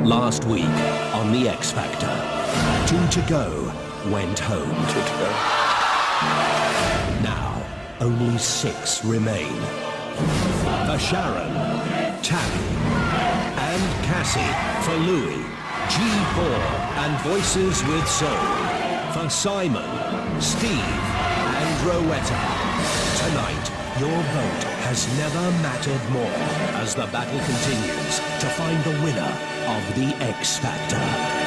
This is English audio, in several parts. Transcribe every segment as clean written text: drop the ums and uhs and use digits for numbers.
last week on The X Factor. 2 to go went home. 2 to go. Now, only 6 remain. For Sharon, Tabby, and Cassie. For Louis, G4, and Voices with Soul. For Simon, Steve, and Rowetta. Tonight, your vote has never mattered more as the battle continues to find the winner of The X Factor.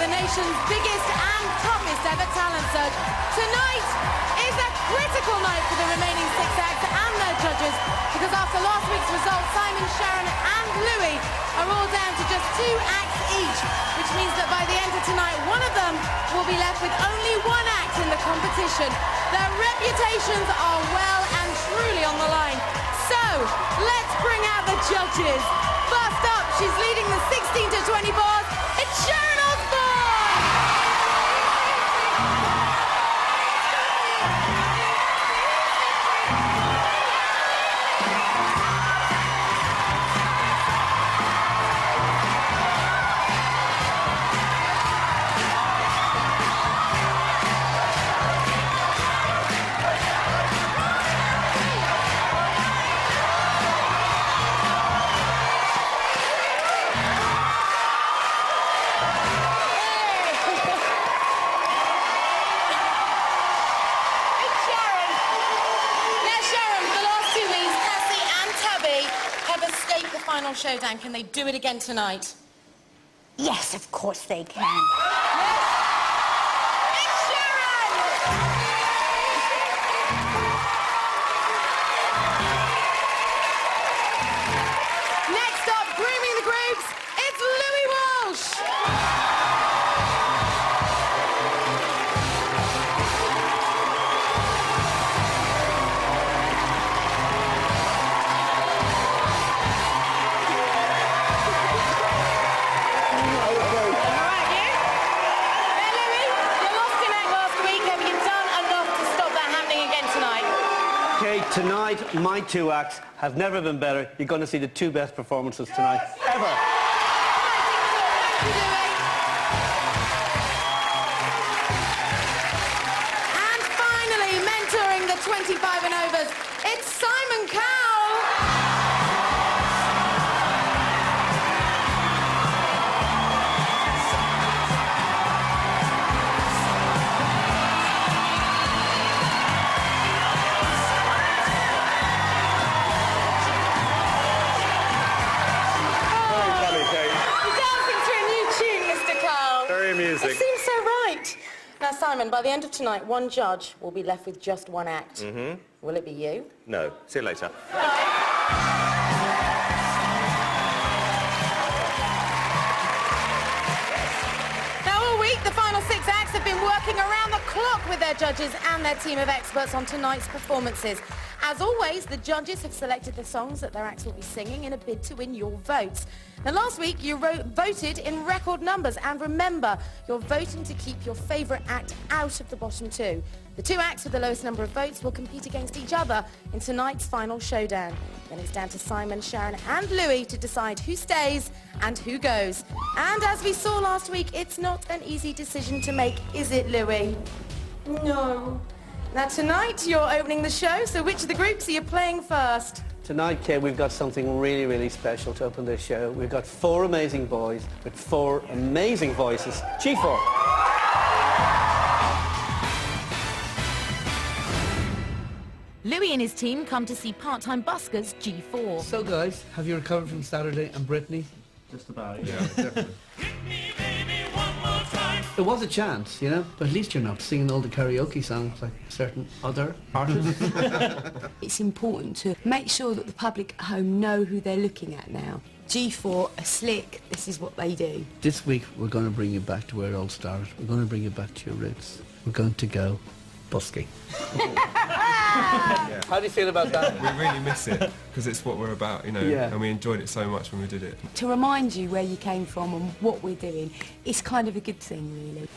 Nation's biggest and toughest ever talent search. Tonight is a critical night for the remaining 6 acts and their judges, because after last week's result, Simon, Sharon and Louis are all down to just 2 acts each, which means that by the end of tonight, one of them will be left with only 1 act in the competition. Their reputations are well and truly on the line. So, let's bring out the judges. First up, she's leading the 16 to 20 bars. It's Sharon Osbourne! Final showdown. Can they do it again tonight? Yes, of course they can. It's Sharon! Next up, grooming the groups, it's Louis Walsh! Tonight, my 2 acts have never been better. You're going to see the 2 best performances tonight, ever. And finally, mentoring the 25 and overs, it's Simon Cowell. Music. It seems so right. Now, Simon, by the end of tonight, 1 judge will be left with just 1 act. Will it be you? No. See you later. Now, all week, the final 6 acts have been working around the clock with their judges and their team of experts on tonight's performances. As always, the judges have selected the songs that their acts will be singing in a bid to win your votes. Now, last week, you voted in record numbers, and remember, you're voting to keep your favourite act out of the bottom 2. The 2 acts with the lowest number of votes will compete against each other in tonight's final showdown. Then it's down to Simon, Sharon and Louis to decide who stays and who goes. And as we saw last week, it's not an easy decision to make, is it, Louis? No. Now, tonight, you're opening the show, so which of the groups are you playing first? Tonight, Kate, we've got something really, really special to open this show. We've got 4 amazing boys with 4 amazing voices. G4. Louis and his team come to see part-time buskers G4. So, guys, have you recovered from Saturday and Brittany? Just about, yeah, definitely. There was a chance, you know, but at least you're not singing all the karaoke songs like certain other artists. It's important to make sure that the public at home know who they're looking at now. G4 are slick, this is what they do. This week we're going to bring you back to where it all started. We're going to bring you back to your roots. We're going to go busking. How do you feel about that? We really miss it because it's what we're about, you know, Yeah. and we enjoyed it so much when we did it. To remind you where you came from and what we're doing, it's kind of a good thing, really.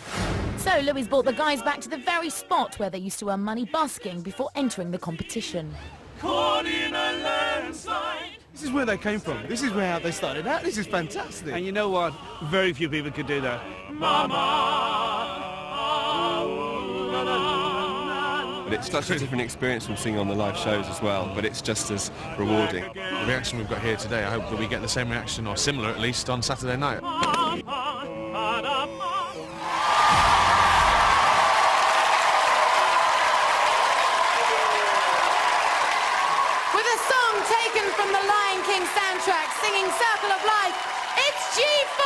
So Louis brought the guys back to the very spot where they used to earn money busking before entering the competition. This is where they came from. This is where they started out. This is fantastic. And you know what? Very few people could do that. But it's such a different experience from singing on the live shows as well, but it's just as rewarding. The reaction we've got here today, I hope that we get the same reaction, or similar at least, on Saturday night. With a song taken from the Lion King soundtrack, singing Circle of Life, it's G4!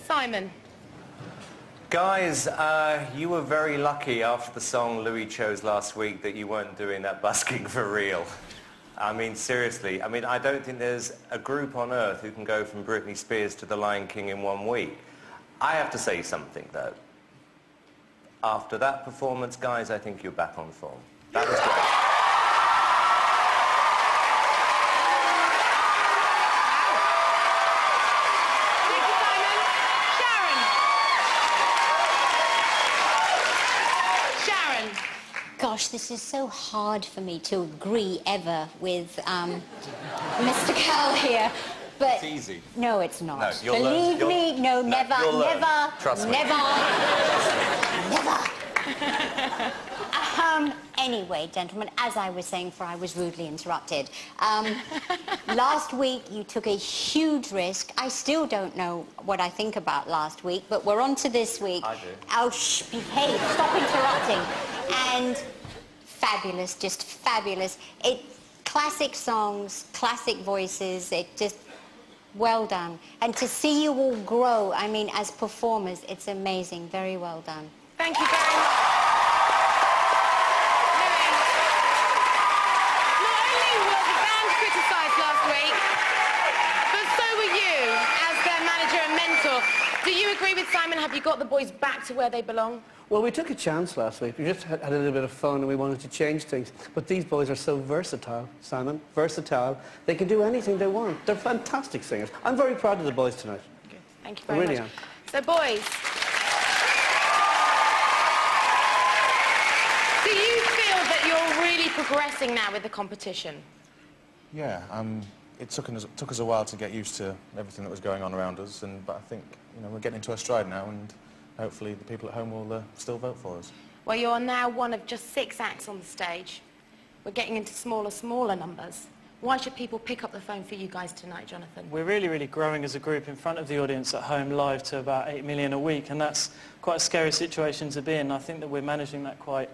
Simon. Guys, you were very lucky after the song Louis chose last week that you weren't doing that busking for real. I mean, seriously. I mean, I don't think there's a group on earth who can go from Britney Spears to The Lion King in 1 week. I have to say something, though. After that performance, guys, I think you're back on form. That was great. Gosh, this is so hard for me to agree ever with Mr. Cal here. But It's easy. No, it's not. No, you'll learn. Believe me, no, never, you'll learn. never, Trust me. never, never. Anyway, gentlemen, as I was saying, for I was rudely interrupted. Last week, you took a huge risk. I still don't know what I think about last week, but we're on to this week. I do. Oh, behave. Stop interrupting. And fabulous, just fabulous. Classic songs, classic voices. It just, well done. And to see you all grow, I mean, as performers, it's amazing. Very well done. Thank you very much. Not only was the band criticised last week, but so mentor. Do you agree with Simon? Have you got the boys back to where they belong? Well, we took a chance last week. We just had a little bit of fun and we wanted to change things. But these boys are so versatile, Simon. Versatile. They can do anything they want. They're fantastic singers. I'm very proud of the boys tonight. Good. Thank you I very really much. am. So, boys, do you feel that you're really progressing now with the competition? Yeah, it took us a while to get used to everything that was going on around us, but I think we're getting into our stride now, and hopefully the people at home will still vote for us. Well, you're now one of just 6 acts on the stage. We're getting into smaller numbers. Why should people pick up the phone for you guys tonight, Jonathan? We're really growing as a group in front of the audience at home live to about 8 million a week, and that's quite a scary situation to be in. I think that we're managing that quite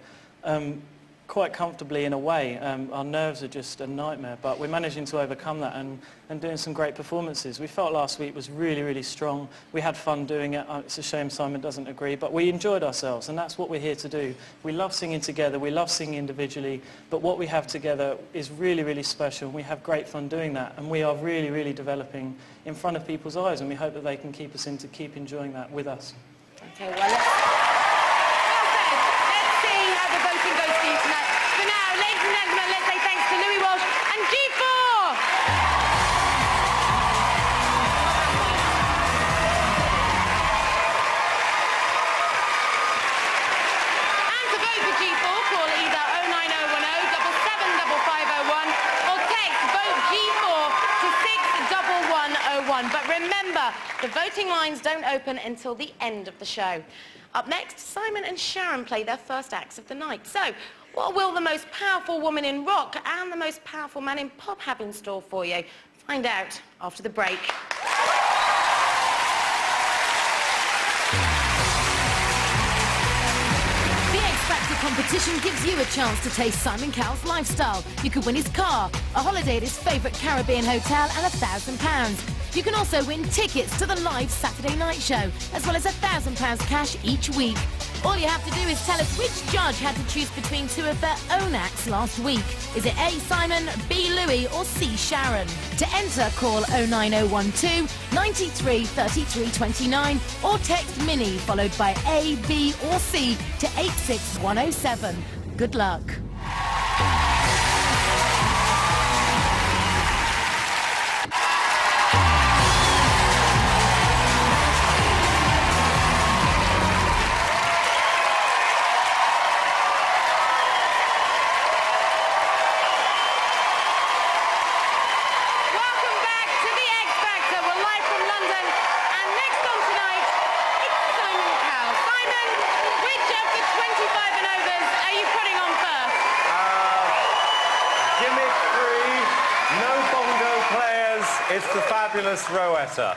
comfortably in a way. Our nerves are just a nightmare, but we're managing to overcome that and doing some great performances. We felt last week was really strong. We had fun doing it. It's a shame Simon doesn't agree, but we enjoyed ourselves, and that's what we're here to do. We love singing together, we love singing individually, but what we have together is really special. We have great fun doing that, and we are really developing in front of people's eyes, and we hope that they can keep us in to keep enjoying that with us. Okay, well, let's see how the voting goes for you tonight. For now, ladies and gentlemen, let's say thanks to Louis Walsh and G4! And to vote for G4, call either 09010 77551 or text vote G4 to 61101. But remember, the voting lines don't open until the end of the show. Up next, Simon and Sharon play their first acts of the night. So, what will the most powerful woman in rock and the most powerful man in pop have in store for you? Find out after the break. The X Factor competition gives you a chance to taste Simon Cowell's lifestyle. You could win his car, a holiday at his favourite Caribbean hotel and £1,000. You can also win tickets to the live Saturday night show, as well as £1,000 cash each week. All you have to do is tell us which judge had to choose between 2 of their own acts last week. Is it A, Simon, B, Louis, or C, Sharon? To enter, call 09012 93 33 29 or text MINI followed by A, B, or C to 86107. Good luck. It's the fabulous Rowetta.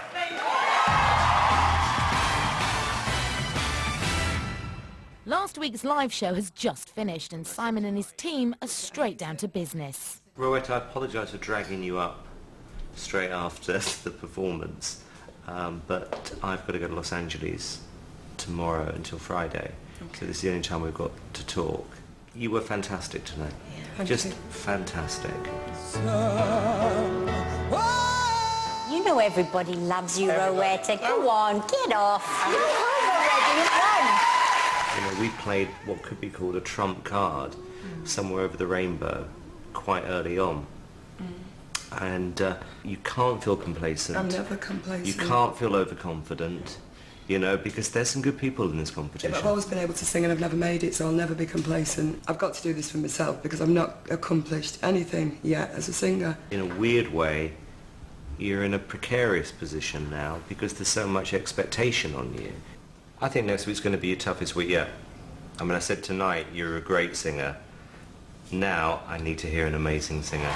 Last week's live show has just finished and Simon and his team are straight down to business. Rowetta, I apologise for dragging you up straight after the performance, but I've got to go to Los Angeles tomorrow until Friday, so this is the only time we've got to talk. You were fantastic tonight. Yeah. Just fantastic. You know everybody loves you, Rowetta. Go on, get off. You're home already. You know, we played what could be called a trump card somewhere over the rainbow quite early on. And you can't feel complacent. I'm never complacent. You can't feel overconfident, you know, because there's some good people in this competition. Yeah, but I've always been able to sing and I've never made it, so I'll never be complacent. I've got to do this for myself because I've not accomplished anything yet as a singer. In a weird way, you're in a precarious position now because there's so much expectation on you. I think next week's going to be your toughest week yet. I mean, I said tonight you're a great singer. Now I need to hear an amazing singer.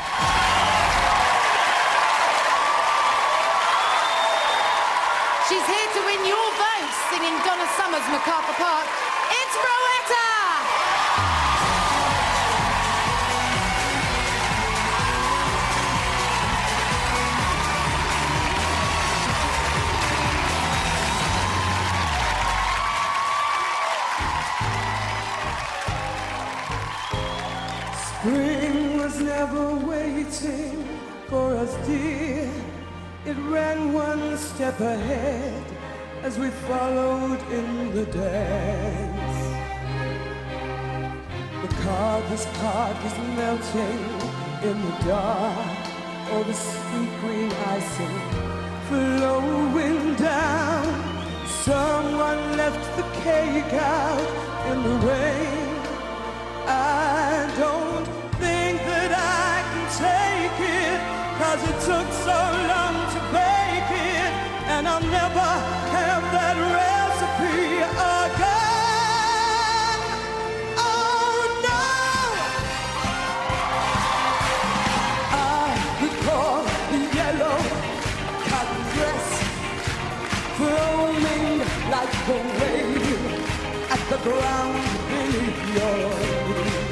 She's here to win your votes, singing Donna Summer's MacArthur Park. It's Rowetta! Spring was never waiting for us, dear. It ran one step ahead as we followed in the dance. The card was melting in the dark, all the sweet green icing flowing down. Someone left the cake out in the rain. I don't think that I can take it, 'cause it took so long to bake it, and I'll never have that recipe again. Oh no! I recall the yellow cotton dress foaming like a wave at the ground beneath your feet.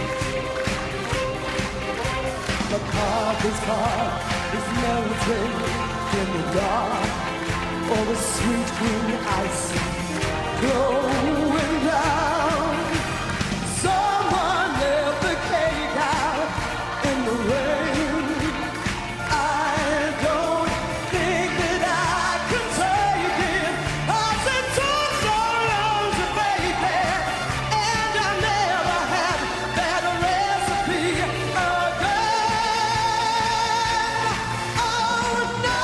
The card is melting in the dark, all the sweet green ice flowing down. Someone left the cake out in the rain. I don't think that I can take it, 'cause it took so long to bake it, and I never had that recipe again. Oh no!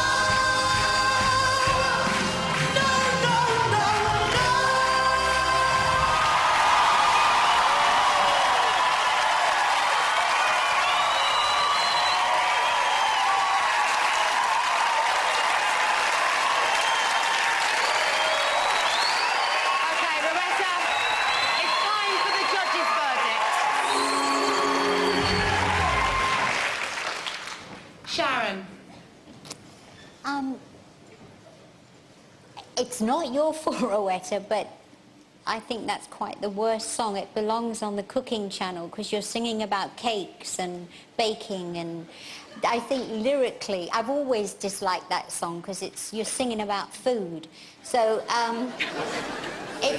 No, no, no, no! Okay, Loretta, it's time for the judges' verdict. Sharon. It's not your fault, Rowetta, but I think that's quite the worst song. It belongs on the cooking channel because you're singing about cakes and baking, and I think lyrically, I've always disliked that song because you're singing about food. So,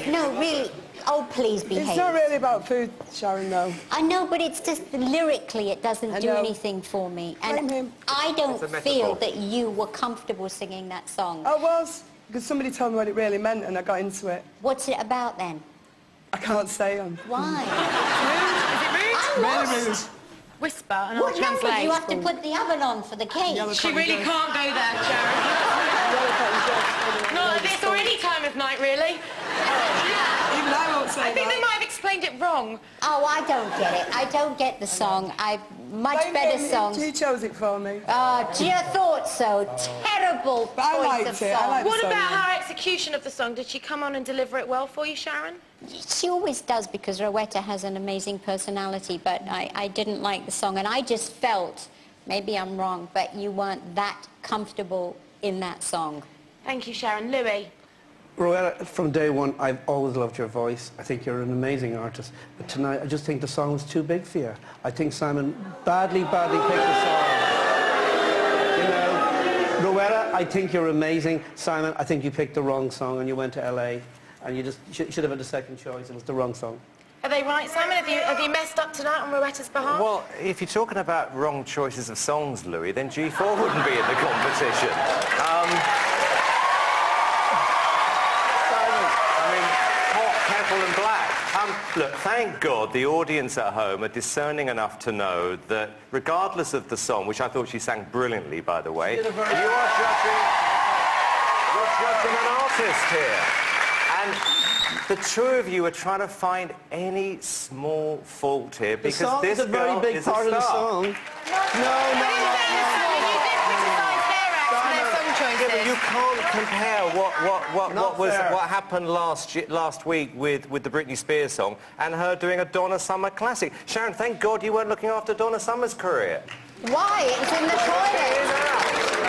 no, really, oh, please behave. It's not really about food, Sharon, though. I know, but it's just lyrically, it doesn't do anything for me. And I don't feel that you were comfortable singing that song. I was, because somebody told me what it really meant and I got into it. What's it about then? I can't say them. Why? Rude? Is it rude? Really rude. Whisper and I'll What number translate. do you have to put the oven on for the cake? She really can't go there, Sharon. Not at this or any time of night, really. Even I won't say I think they might have explained it wrong. Oh, I don't get it. I don't get the song. Much better songs. He chose it for me. Oh, I thought so. Terrible But I choice liked of it. I song. liked What the song. about her execution of the song? Did she come on and deliver it well for you, Sharon? She always does because Rowetta has an amazing personality, but I didn't like the song, and I just felt, maybe I'm wrong, but you weren't that comfortable in that song. Thank you, Sharon. Louis? Rowetta, from day one, I've always loved your voice. I think you're an amazing artist. But tonight, I just think the song was too big for you. I think Simon badly picked the song. You know, Rowetta, I think you're amazing. Simon, I think you picked the wrong song and you went to LA. And you just should have had a second choice. It was the wrong song. Are they right, Simon? Have you messed up tonight on Rowetta's behalf? Well, if you're talking about wrong choices of songs, Louis, then G4 wouldn't be in the competition. Hot kettle and black. Look, thank God the audience at home are discerning enough to know that regardless of the song, which I thought she sang brilliantly, by the way, you're judging an artist here. And the two of you are trying to find any small fault here because the song this is a very big is part a of the star. song. You did criticise their acts and their song choices. Yeah, but you can't compare what happened last week with the Britney Spears song and her doing a Donna Summer classic. Sharon, thank God you weren't looking after Donna Summer's career. Why? It was in the toilet.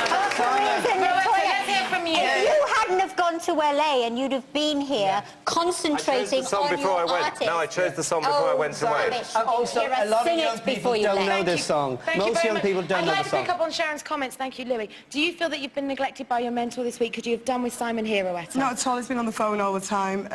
Her career's in the toilet. Let's hear from you. If you hadn't wouldn't have gone to LA and you'd have been here concentrating the song on before your I went. artist. No, I chose the song before I went away. Also, a lot of young people don't know this song. Most young people don't know the I'd like to song. pick up on Sharon's comments. Thank you, Louis. Do you feel that you've been neglected by your mentor this week? Could you have done with Simon here, Rowetta? Not at all. He's been on the phone all the time.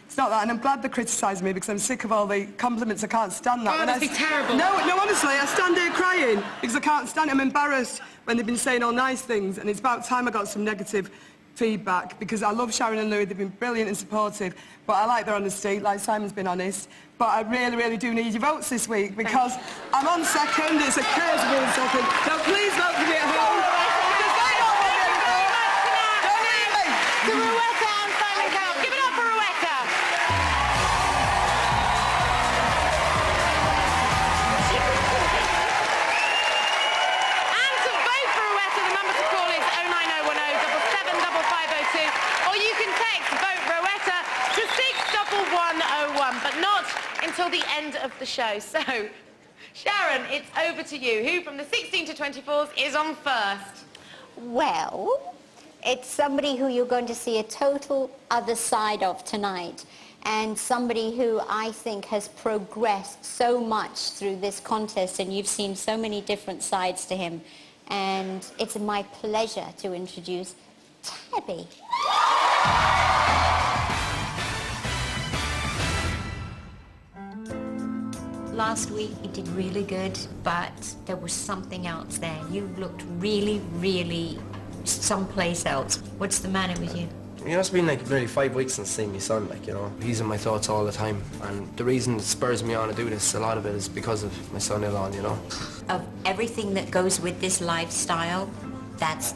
It's not that, and I'm glad they criticise me because I'm sick of all the compliments. I can't stand that. Oh, that'd be terrible. No, honestly, I stand here crying because I can't stand it. I'm embarrassed when they've been saying all nice things, and it's about time I got some negative feedback because I love Sharon and Louis. They've been brilliant and supportive, but I like their honesty, like Simon's been honest. But I really, really do need your votes this week because I'm on second. It's a curse of being second. So please vote for me at home. Because they don't want me anymore. Don't leave me. To Rowetta and Simon Cowell. Give it up for Rowetta. And to vote for Rowetta, the number to call is 09010 77552, or you can text vote Rowetta to 61101, but not until the end of the show. So, Sharon, it's over to you. Who from the 16 to 24s is on first? Well, it's somebody who you're going to see a total other side of tonight, and somebody who I think has progressed so much through this contest, and you've seen so many different sides to him, and it's my pleasure to introduce Tabby. Last week you did really good, but there was something else there. You looked really, really someplace else. What's the matter with you? You know, it's been like nearly 5 weeks since seeing my son, like, you know. He's in my thoughts all the time, and the reason it spurs me on to do this, a lot of it is because of my son-in-law, you know. Of everything that goes with this lifestyle, that's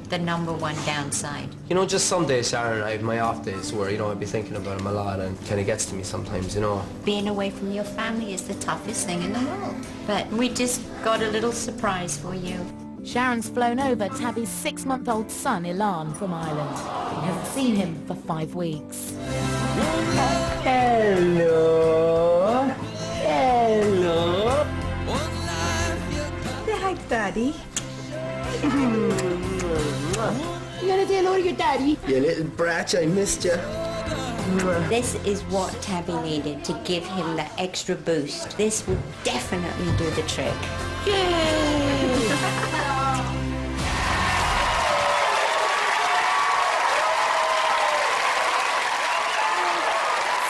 the #1 downside. You know, just some days, Sharon, I have my off days where, you know, I'd be thinking about him a lot and kind of gets to me sometimes, you know. Being away from your family is the toughest thing in the world. But we just got a little surprise for you. Sharon's flown over Tabby's 6-month-old son, Ilan, from Ireland. He hasn't seen him for 5 weeks. Hello. Hello. Say hi, Daddy. You gonna say hello to your daddy? You little bratch, I missed you. This is what Tabby needed to give him that extra boost. This would definitely do the trick. Yay!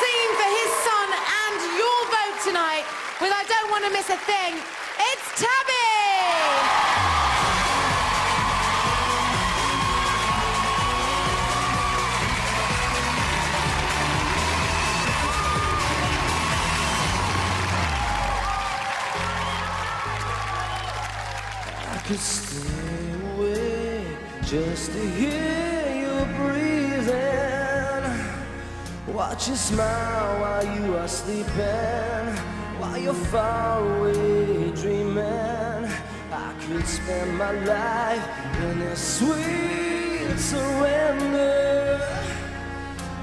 Singing for his son and your vote tonight with I Don't Want to Miss a Thing, it's Tabby! I could stay awake just to hear you breathing. Watch you smile while you are sleeping, while you're far away dreaming. I could spend my life in a sweet surrender.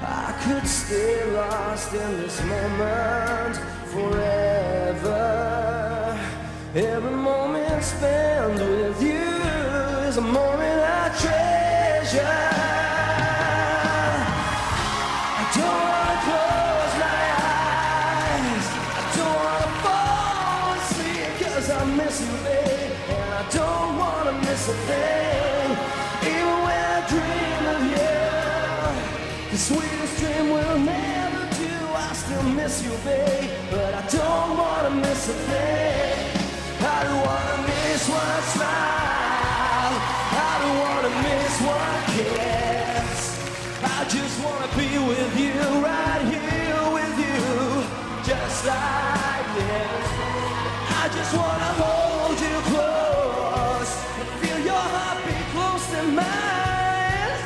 I could stay lost in this moment forever. Every moment spent with you is a moment I treasure. I don't want to close my eyes, I don't want to fall asleep, 'cause I miss you, babe, and I don't want to miss a thing. Even when I dream of you, the sweetest dream will never do. I still miss you, babe, but I don't want to miss a thing. I don't wanna miss one smile, I don't wanna miss one kiss. I just wanna be with you, right here with you, just like this. I just wanna hold you close and feel your heartbeat close to mine.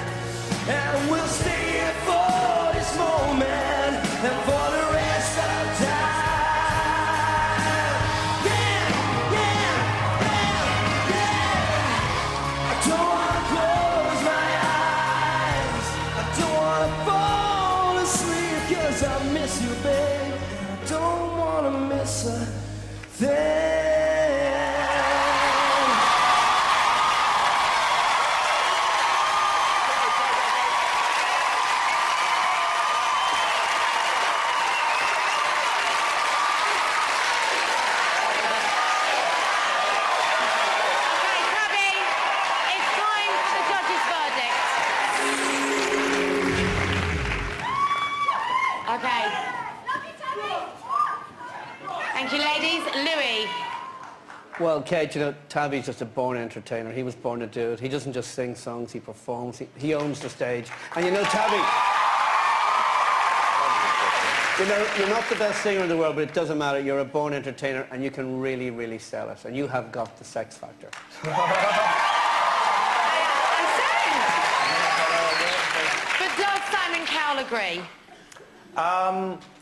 And we'll stay here for this moment and for the rest of time. I miss you, babe. I don't want to miss a thing. ladies. Louis. Well, Kate, you know, Tabby's just a born entertainer. He was born to do it. He doesn't just sing songs, he performs. He owns the stage. And you know, Tabby, you know, you're not the best singer in the world, but it doesn't matter. You're a born entertainer, and you can really, really sell it. And you have got the sex factor. But does Simon Cowell agree?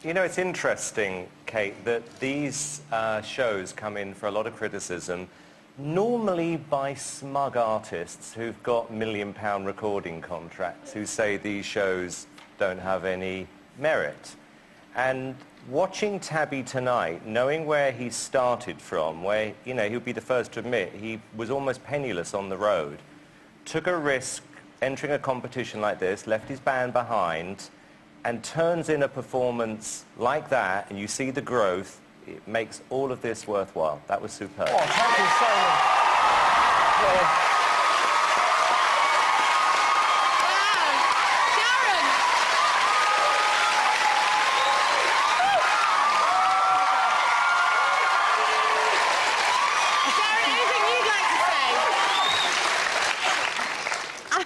You know, it's interesting, Kate, that these shows come in for a lot of criticism, normally by smug artists who've got million-pound recording contracts, who say these shows don't have any merit. And watching Tabby tonight, knowing where he started from, where, you know, he'll be the first to admit he was almost penniless on the road, took a risk entering a competition like this, left his band behind, and turns in a performance like that, and you see the growth, it makes all of this worthwhile. That was superb. Oh, thank you, Simon.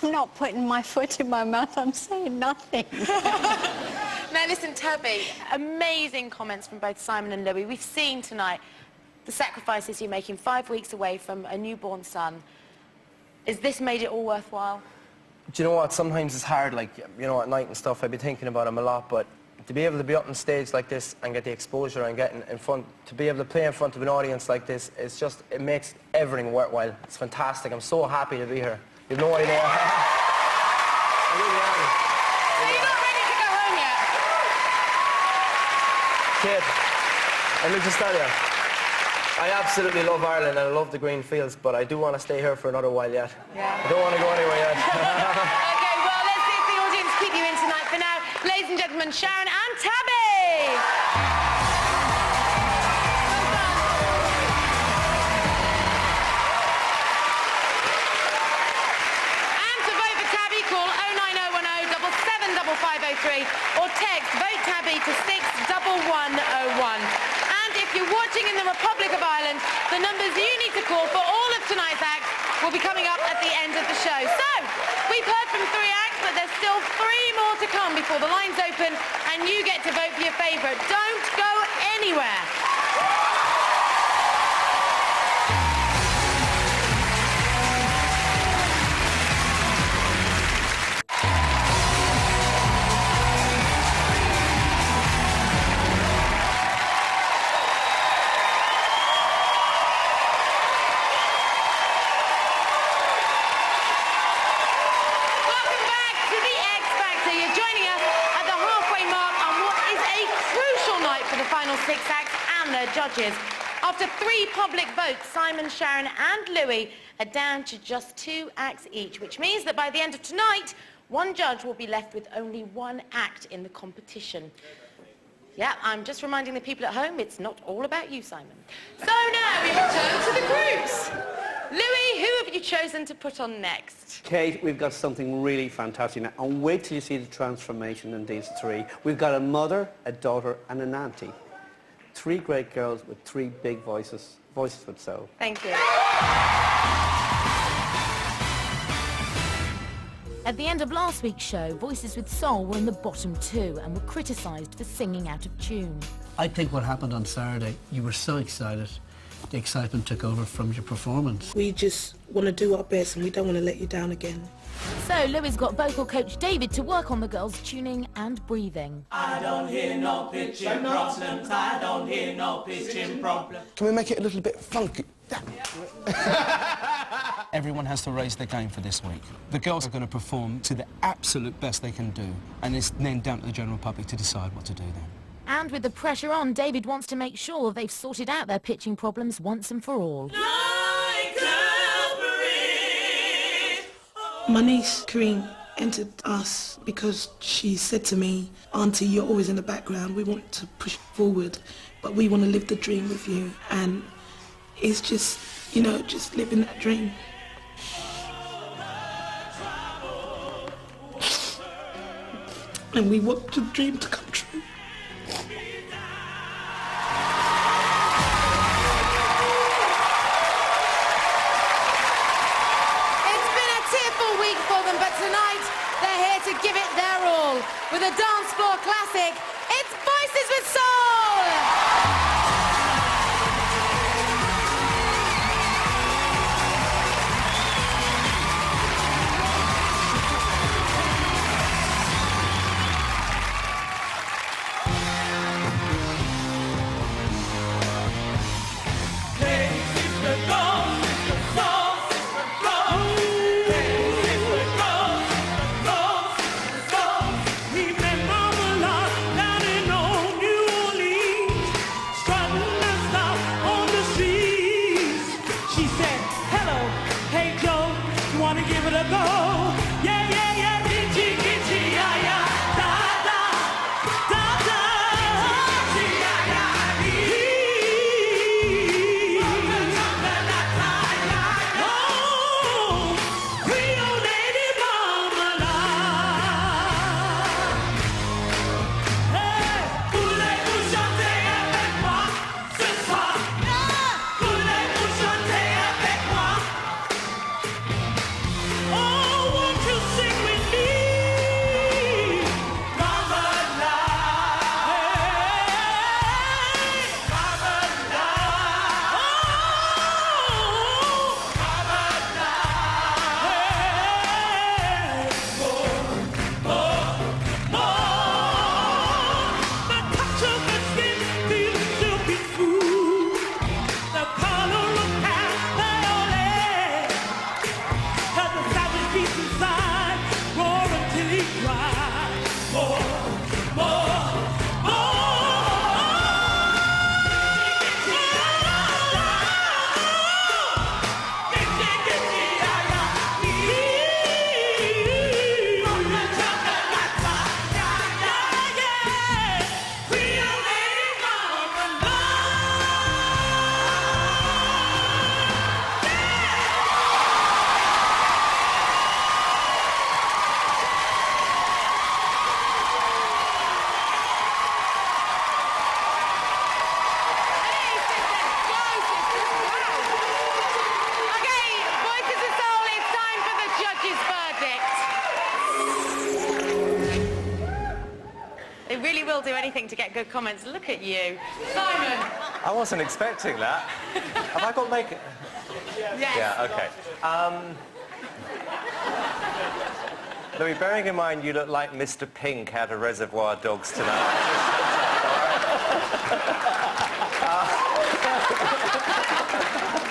I'm not putting my foot in my mouth, I'm saying nothing. Now listen, Tabby, amazing comments from both Simon and Louis. We've seen tonight the sacrifices you're making 5 weeks away from a newborn son. Has this made it all worthwhile? Do you know what? Sometimes it's hard, like, you know, at night and stuff, I've been thinking about him a lot, but to be able to be up on stage like this and get the exposure and get in front, to be able to play in front of an audience like this, it's just, it makes everything worthwhile. It's fantastic. I'm so happy to be here. You've no idea. I really am. So you're not ready to go home yet? Kate, let me just tell you, I absolutely love Ireland and I love the green fields, but I do want to stay here for another while yet. Yeah. I don't want to go anywhere yet. Okay, well, let's see if the audience keep you in tonight. For now, ladies and gentlemen, Sharon and Tabby! Or text Vote Tabby to 61101. And if you're watching in the Republic of Ireland, the numbers you need to call for all of tonight's acts will be coming up at the end of the show. So, we've heard from 3 acts, but there's still 3 more to come before the lines open and you get to vote for your favourite. Don't go anywhere. Judges. After 3 public votes, Simon, Sharon and Louis are down to just 2 acts each, which means that by the end of tonight, one judge will be left with only 1 act in the competition. Yeah, I'm just reminding the people at home, it's not all about you, Simon. So now we return to the groups. Louis, who have you chosen to put on next? Kate, we've got something really fantastic now. And wait till you see the transformation in these 3. We've got a mother, a daughter and an auntie. 3 great girls with 3 big voices with soul. Thank you. At the end of last week's show, Voices with Soul were in the bottom 2 and were criticised for singing out of tune. I think what happened on Saturday, you were so excited, the excitement took over from your performance. We just want to do our best and we don't want to let you down again. So Louis got vocal coach David to work on the girls' tuning and breathing. I don't hear no pitching problems, I don't hear no pitching problems. Can we make it a little bit funky? Everyone has to raise their game for this week. The girls are going to perform to the absolute best they can do, and it's then down to the general public to decide what to do then. And with the pressure on, David wants to make sure they've sorted out their pitching problems once and for all. My niece, Karine, entered us because she said to me, Auntie, you're always in the background. We want to push forward, but we want to live the dream with you. And it's just, you know, just living that dream. And we want the dream to come true. the dance floor classic, it's Voices with Soul! Do anything to get good comments. Look at you. Simon. I wasn't expecting that. Have I got makeup? Yes. Yeah, okay. Louis, bearing in mind you look like Mr. Pink out of Reservoir Dogs tonight.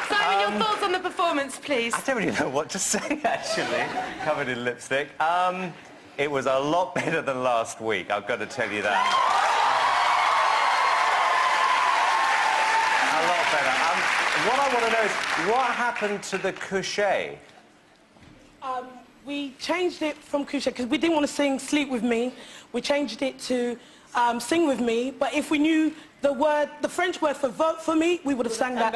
Simon, your thoughts on the performance, please. I don't really know what to say, actually. Covered in lipstick. It was a lot better than last week, I've got to tell you that. A lot better. What I want to know is, what happened to the couché? We changed it from couché because we didn't want to sing Sleep With Me. We changed it to Sing With Me, but if we knew the French word for vote for me, we would have sang that.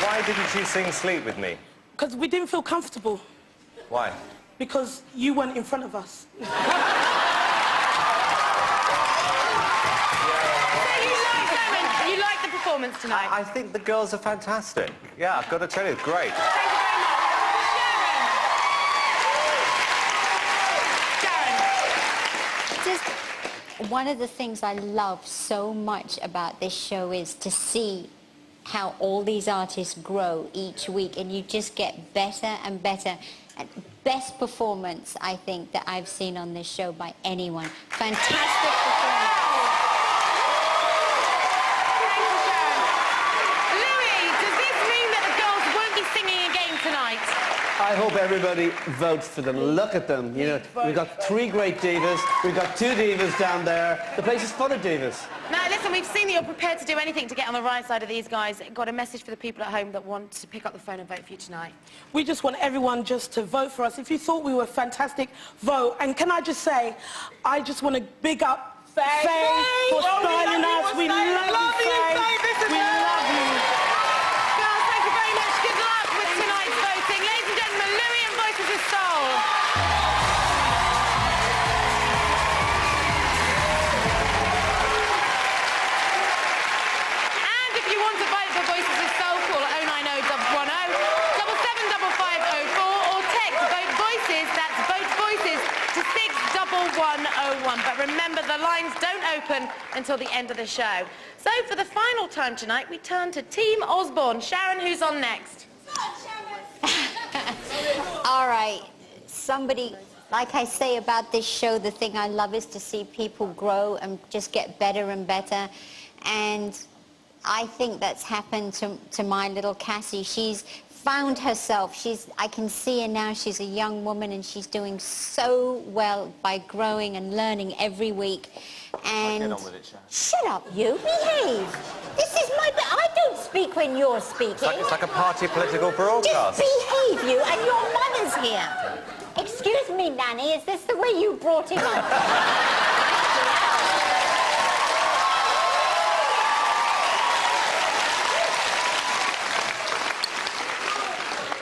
Why didn't you sing Sleep With Me? Because we didn't feel comfortable. Why? Because you weren't in front of us. So you like the performance tonight? I think the girls are fantastic. Yeah, I've got to tell you, great. Just one of the things I love so much about this show is to see how all these artists grow each week, and you just get better and better. And best performance, I think, that I've seen on this show by anyone. Fantastic performance. Louis, does this mean that the girls won't be singing again tonight? I hope everybody votes for them. Look at them. You know, we've got 3 great divas. We've got 2 divas down there. The place is full of divas. Now, listen, we've seen that you're prepared to do anything to get on the right side of these guys. Got a message for the people at home that want to pick up the phone and vote for you tonight? We just want everyone just to vote for us. If you thought we were fantastic, vote. And can I just say, I just want to big up Faye for styling us. We love you, Faye. We love you. Girls, thank you very much. Good luck with tonight's voting. Ladies and gentlemen, Louis and Voices of Soul. And if you want to vote for Voices of Soul, call 090 110 7755 remember, the lines don't open until the end of the show. So for the final time tonight, we turn to Team Osborne. Sharon, who's on next? All right, somebody, like I say about this show, the thing I love is to see people grow and just get better and better. And I think that's happened to my little Cassie. She's found herself. I can see her now. She's a young woman and she's doing so well by growing and learning every week. And get on with it, Sharon. Shut up, you. Behave. This is my... I don't speak when you're speaking. It's like a party political broadcast. Just behave, you, and your mother's here. Excuse me, Nanny, is this the way you brought him up?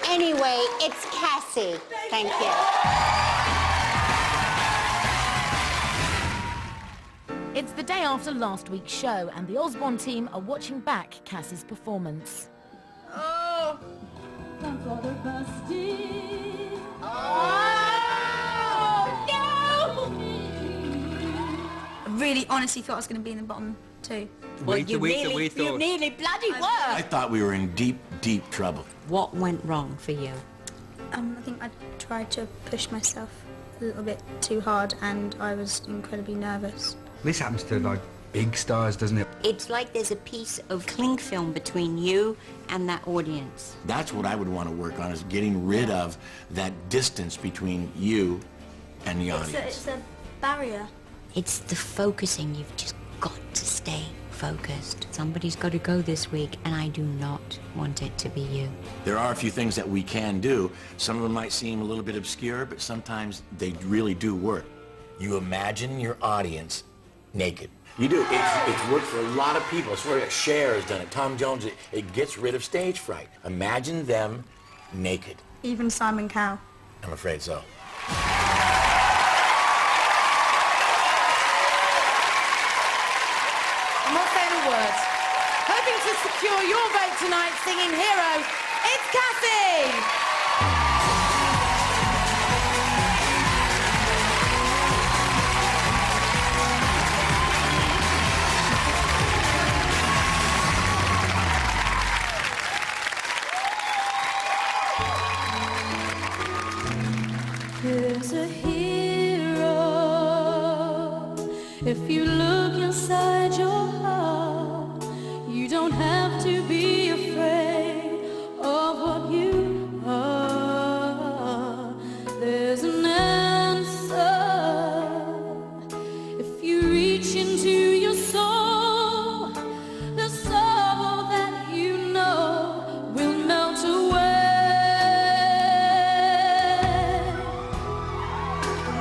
Anyway, it's Cassie. Thank you. It's the day after last week's show, and the Osborne team are watching back Cassie's performance. Oh! I really honestly thought I was going to be in the bottom two. You nearly bloody were. I thought we were in deep, deep trouble. What went wrong for you? I think I tried to push myself a little bit too hard and I was incredibly nervous. This happens to, like, big stars, doesn't it? It's like there's a piece of cling film between you and that audience. That's what I would want to work on, is getting rid of that distance between you and the audience. It's a barrier. It's the focusing. You've just got to stay focused. Somebody's got to go this week, and I do not want it to be you. There are a few things that we can do. Some of them might seem a little bit obscure, but sometimes they really do work. You imagine your audience naked. You do. It's worked for a lot of people. It's where Cher has done it. Tom Jones, it gets rid of stage fright. Imagine them naked. Even Simon Cowell. I'm afraid so. I'm not saying a word. Hoping to secure your vote tonight, singing Hero, it's Cassie! There's a hero if you look inside your heart. You don't have to be afraid of what you are. There's an answer if you reach into your soul. The sorrow that you know will melt away.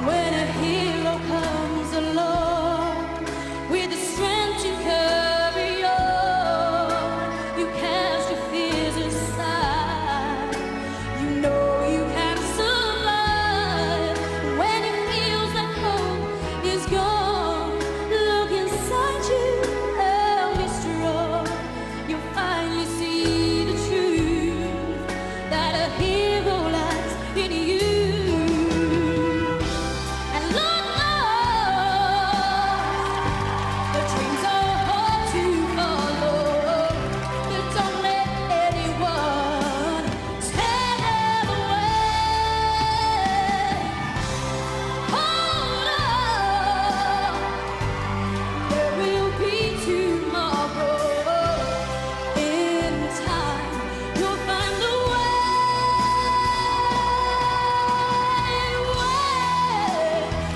When a hero comes along with the strength to carry on, you cast your fears aside. You know you can survive. When it feels like hope is gone, look inside you and be strong. You'll finally see the truth that a hero lies in you.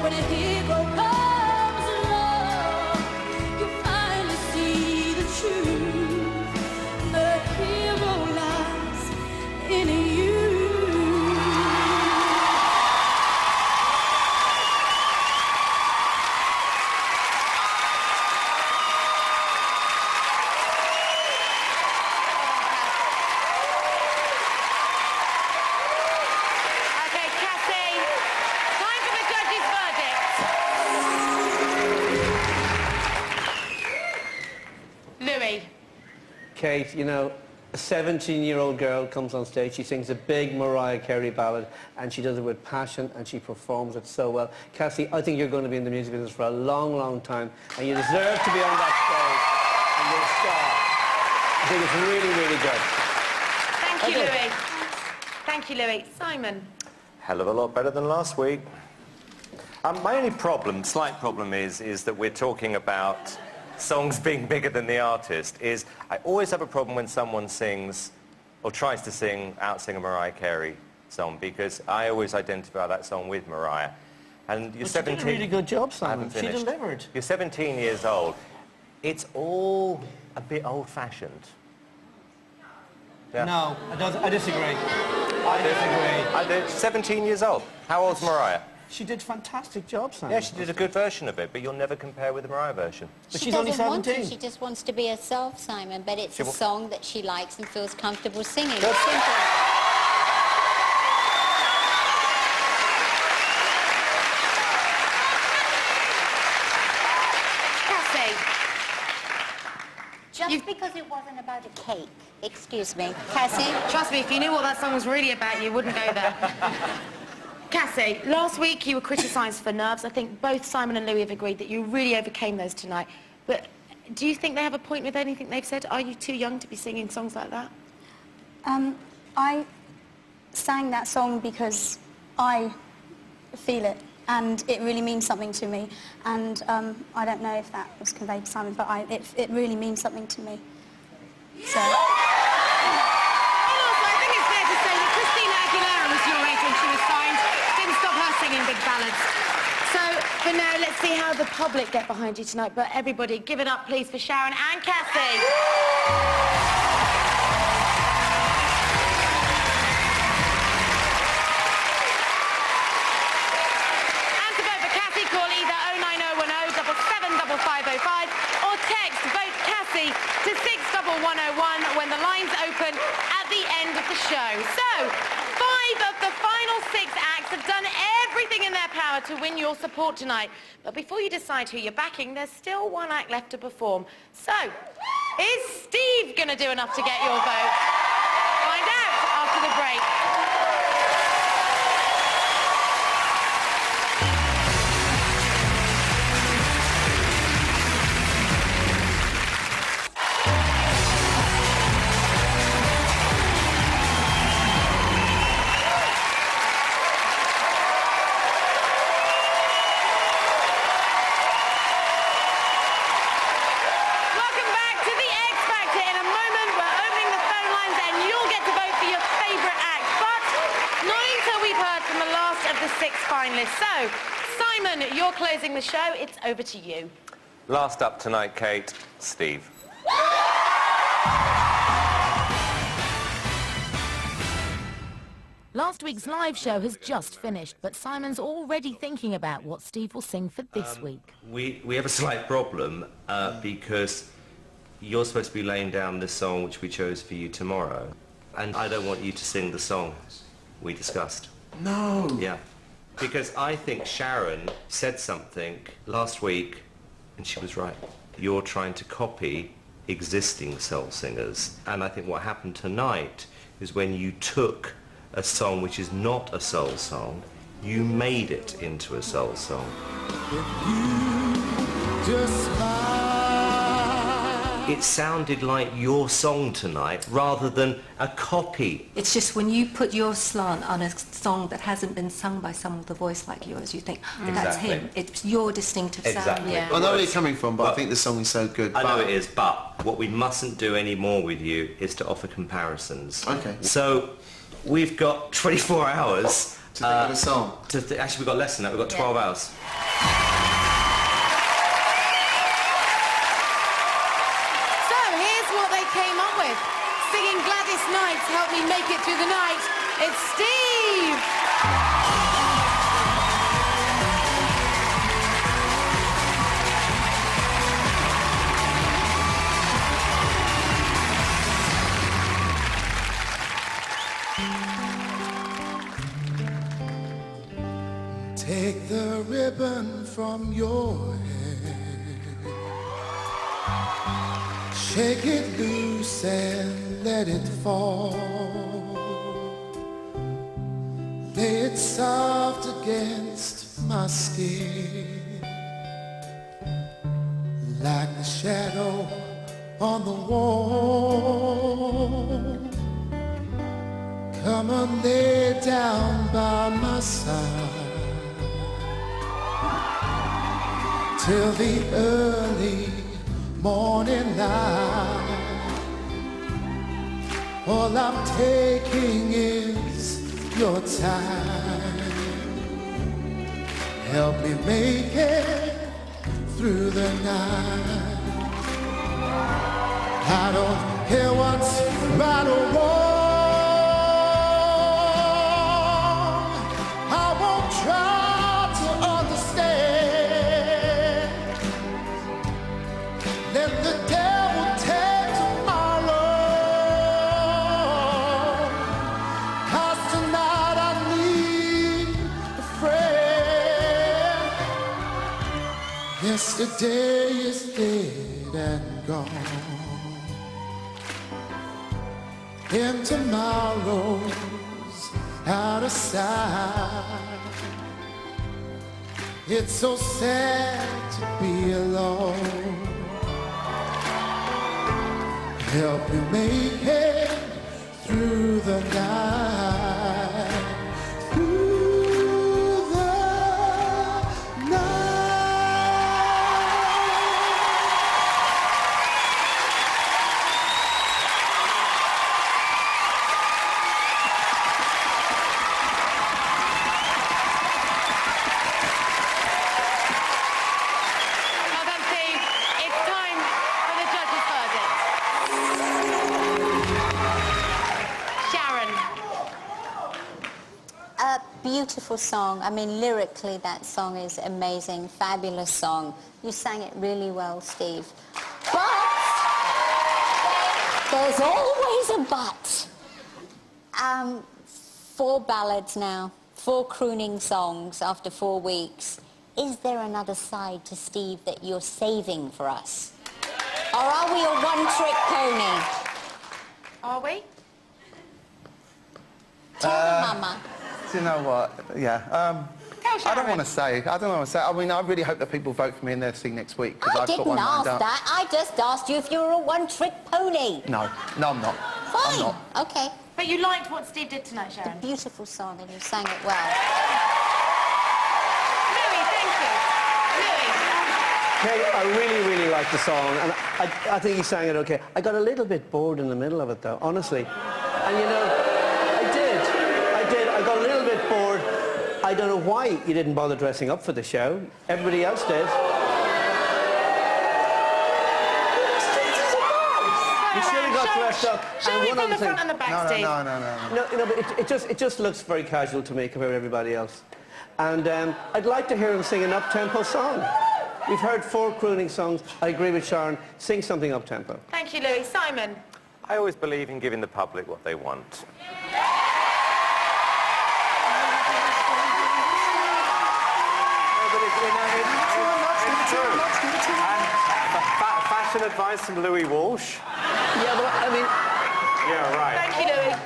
When a hero comes along, you finally see the truth. The hero lies in you. Okay, Cassie, time for the judges' verdict. Louis. Kate, you know, a 17-year-old girl comes on stage, she sings a big Mariah Carey ballad, and she does it with passion, and she performs it so well. Cassie, I think you're going to be in the music business for a long, long time, and you deserve to be on that stage, and you're a star. I think it's really, really good. Thank you, Louis. Thank you, Louis. Simon. Hell of a lot better than last week. My only problem, slight problem, is that we're talking about songs being bigger than the artist. I always have a problem when someone sings or tries to out-sing a Mariah Carey song, because I always identify that song with Mariah. And you're 17. She did a really good job, Simon. I haven't finished. She delivered. You're 17 years old. It's all a bit old-fashioned. Yeah. No, I disagree. I disagree. 17 years old. How old's Mariah? She did a fantastic job, Simon. Yeah, she did a good version of it, but you'll never compare with the Mariah version. But she she's only doesn't want 17. to. She just wants to be herself, Simon. But it's a song that she likes and feels comfortable singing. Good. It's simple. Cassie. Just because it wasn't about a cake. Excuse me. Cassie? Trust me, if you knew what that song was really about, you wouldn't go there. Cassie, last week you were criticised for nerves. I think both Simon and Louis have agreed that you really overcame those tonight. But do you think they have a point with anything they've said? Are you too young to be singing songs like that? I sang that song because I feel it, and it really means something to me. And I don't know if that was conveyed to Simon, but it really means something to me. So. And also, I think it's fair to say that Christina Aguilera was your age when she was signed. Didn't stop her singing big ballads. So, for now, let's see how the public get behind you tonight. But everybody, give it up, please, for Sharon and Cassie. And to vote for Cassie, call either 09010 77555 or text Vote Cassie to 61101 when the lines open at the end of the show. So, 5 of the final 6 acts have done everything in their power to win your support tonight. But before you decide who you're backing, there's still 1 act left to perform. So, is Steve going to do enough to get your vote? Find out after the break. So, Simon, you're closing the show. It's over to you. Last up tonight, Kate, Steve. Last week's live show has just finished, but Simon's already thinking about what Steve will sing for this week. We have a slight problem because you're supposed to be laying down the song which we chose for you tomorrow, and I don't want you to sing the song we discussed. No. Yeah. Because I think Sharon said something last week, and she was right. You're trying to copy existing soul singers. And I think what happened tonight is when you took a song which is not a soul song, you made it into a soul song. It sounded like your song tonight rather than a copy. It's just when you put your slant on a song that hasn't been sung by someone with a voice like yours, you think, that's him. It's your distinctive sound. I know where you're coming from, but I think the song is so good. I know it is, but what we mustn't do anymore with you is to offer comparisons. Okay. So we've got 24 hours to think of a song. Actually, we've got less than that. We've got 12 hours. Singing Gladys Knight to help me make it through the night, it's Steve! Take the ribbon from your head, Shake it loose and let it fall. Lay it soft against my skin, like a shadow on the wall. Come and lay down by my side till the early morning light. All I'm taking is your time. Help me make it through the night. I don't care what's right or wrong. I won't try to understand. Let the devil take tomorrow. 'Cause tonight I need a friend. Yesterday is dead and gone, and tomorrow's out of sight. It's so sad to be alone. Help me make it through the night. Through the Well done, Steve. It's time for the judges' verdict. Sharon. A beautiful song. I mean, lyrically, that song is amazing. Fabulous song. You sang it really well, Steve. But there's always a but. 4 ballads now, 4 crooning songs after 4 weeks. Is there another side to Steve that you're saving for us? Or are we a one-trick pony? Are we? Tell the mama. Do you know what? Yeah. I don't want to say. I don't want to say. I mean, I really hope that people vote for me in their thing next week. 'Cause I I've got didn't one lined ask up. that. I just asked you if you were a one-trick pony. No, I'm not. Fine. I'm not. Okay. But you liked what Steve did tonight, Sharon. Beautiful song, and you sang it well. Louis, thank you. Louis. Kate, I really, really like the song, and I think he sang it okay. I got a little bit bored in the middle of it, though, honestly. And you know, I did. I got a little bit bored. I don't know why you didn't bother dressing up for the show. Everybody else did. You should have got dressed up. Show And me one from the other front thing- and the back, Steve. No, but it just looks very casual to me compared to everybody else. And I'd like to hear him sing an up-tempo song. We've heard 4 crooning songs. I agree with Sharon. Sing something up-tempo. Thank you, Louis. Simon. I always believe in giving the public what they want. Fashion advice from Louis Walsh. Yeah, but I mean... Yeah, right. Thank you, Louis.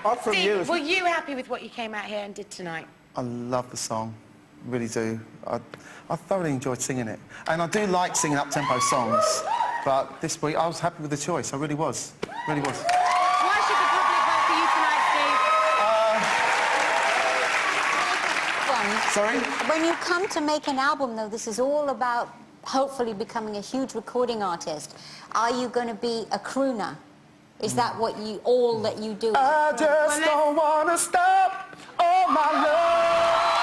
Apart from you... Steve, were you happy with what you came out here and did tonight? I love the song, really do. I thoroughly enjoyed singing it. And I do like singing up-tempo songs, but this week I was happy with the choice, I really was. Really was. Why should the public vote for you tonight, Steve? Sorry? When you come to make an album, though, this is all about hopefully becoming a huge recording artist. Are you going to be a crooner? Is that what you, all that you do? I just don't want to stop all my love.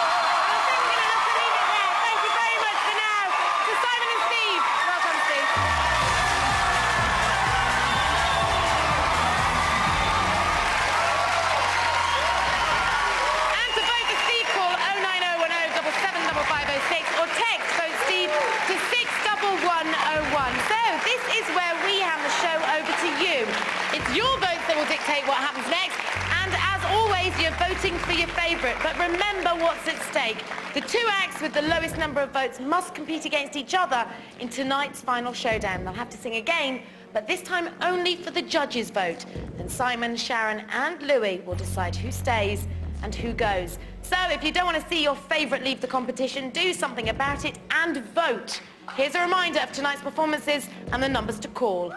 Thank you very much for now. To Simon and Steve. Welcome, Steve. And to vote for Steve, call 09010 775506 or text vote Steve to 61101. So this is where we hand the show over to you. It's your votes that will dictate what happens next. And as always, you're voting for your favourite. But remember what's at stake. The 2 acts with the lowest number of votes must compete against each other in tonight's final showdown. They'll have to sing again but this time only for the judges' vote. Then Simon, Sharon and Louis will decide who stays and who goes. So if you don't want to see your favourite leave the competition, do something about it and vote. Here's a reminder of tonight's performances and the numbers to call.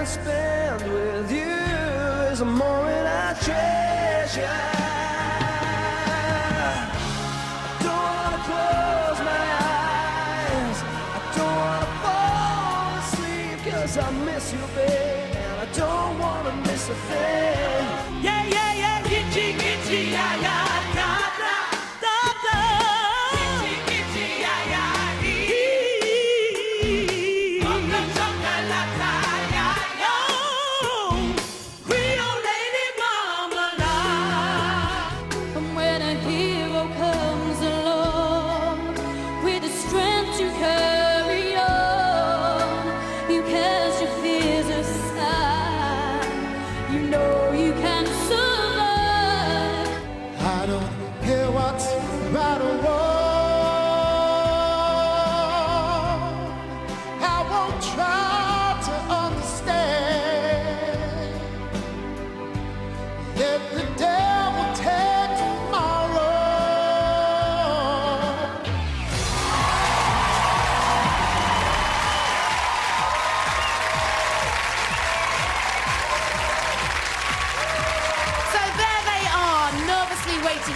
Spend with you is a moment I treasure. I don't want to close my eyes, I don't want to fall asleep, 'cause I miss you, babe, and I don't want to miss a thing. Yeah, yeah, yeah, gitchy, gitchy, yeah, yeah, da, da, da, da. Gitchy, gitchy, yeah, yeah, ee. Chocolate.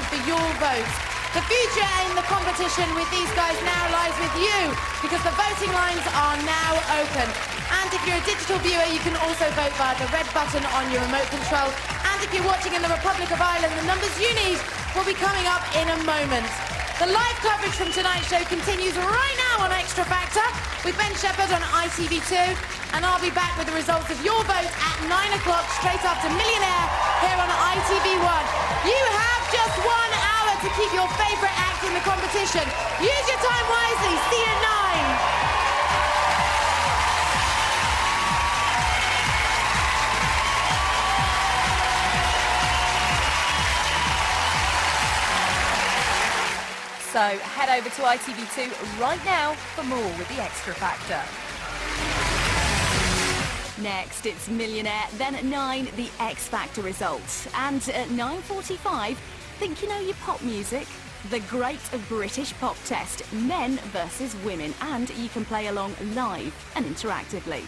For your votes. The future in the competition with these guys now lies with you, because the voting lines are now open. And if you're a digital viewer, you can also vote via the red button on your remote control. And if you're watching in the Republic of Ireland, the numbers you need will be coming up in a moment. The live coverage from tonight's show continues right now on Extra Factor with Ben Shepherd on ITV2, and I'll be back with the results of your vote at 9 o'clock straight after Millionaire here on ITV1. You have just 1 hour to keep your favourite act in the competition. Use your time wisely. See you at 9. So head over to ITV2 right now for more with the Extra Factor. Next, it's Millionaire. Then at 9, the X Factor results. And at 9:45, think you know your pop music? The Great British Pop Test, men versus women. And you can play along live and interactively.